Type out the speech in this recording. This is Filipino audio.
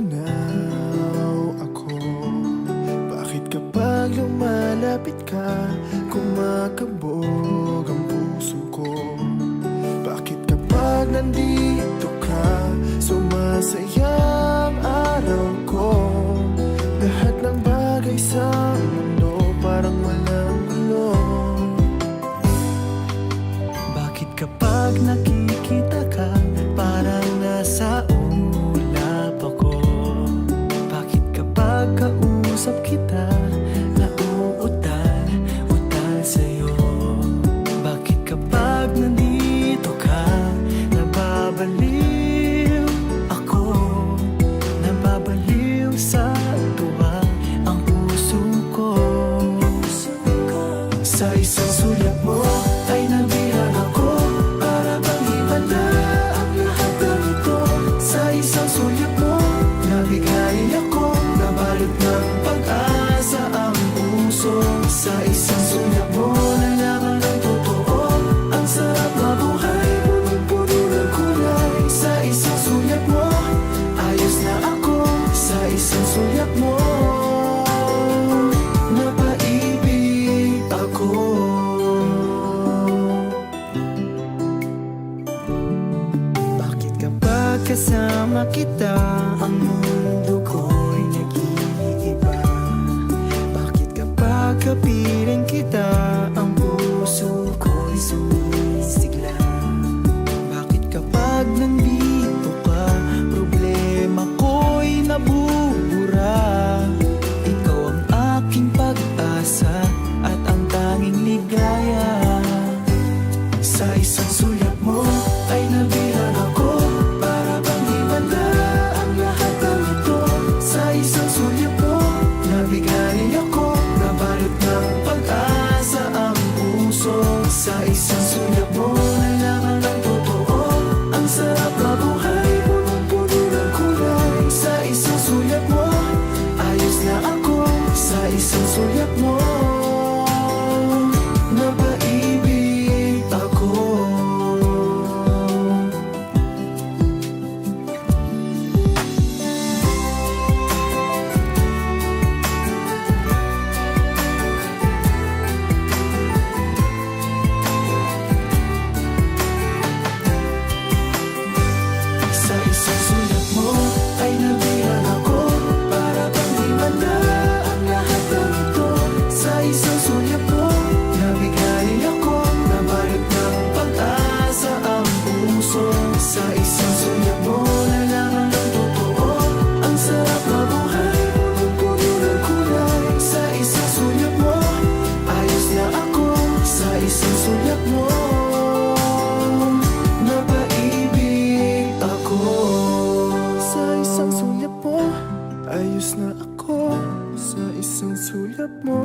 natutunaw ako. Bakit kapag lumalapit ka, kumakabog ang puso ko? Bakit kapag nandito ka, sumasaya ang araw ko? Lahat ng bagay sa mundo parang walang gulo. Bakit kapag nakikita ka, parang nasa ulap ako? Bakit kapag kausap kita, nauutal sa'yo? Bakit kapag nandito ka, nababaliw ako? Nababaliw sa tuwa ang puso ko. Sa isang sulat mo ay nabilang ako, para bang himala ang lahat ng ito. Sa isang sulat mo, nabigay ako, nabalot ng pag-asa ang puso. Sa isang sulat mo, nalaman ang totoo, ang sarap mabuhay, punong-puno ng kulay. Sa isang sulat mo, ayos na ako. Sa isang sulat mo, napaibig ako. Bakit kapag kasama kita, ang mundo ko'y nag-iiba? Bakit kapag kapiling kita, ang puso ko'y sumisigla? Bakit kapag nandito ka, problema ko'y nabubura? Ikaw ang aking pag-asa at ang tanging ligaya. Sa isang sulat mo ay nabilang ako, para bang himala ang lahat ng ito. Sa isang sulat mo, nabigay ako, nabalot ng pag-asa ang puso. Sa isang sulat mo, nalaman ang totoo, ang sarap mabuhay, punong-puno ng kulay. Sa isang sulat mo, ayos na ako. Sa isang sulat mo, napaibig ako. Sa isang sulat mo ay nabilang ako, para bang himala ang lahat ng ito. Sa isang sulat mo, nabigay ako, nabalot ng pag-asa ang puso. Sa isang sulat mo, nalaman ang totoo, ang sarap mabuhay, punong-puno ng kulay. Sa isang sulat mo, ayos na ako. Sa isang sulat mo, napaibig ako. Sa isang sulat mo, ayos na ako. Sa isang sulat mo,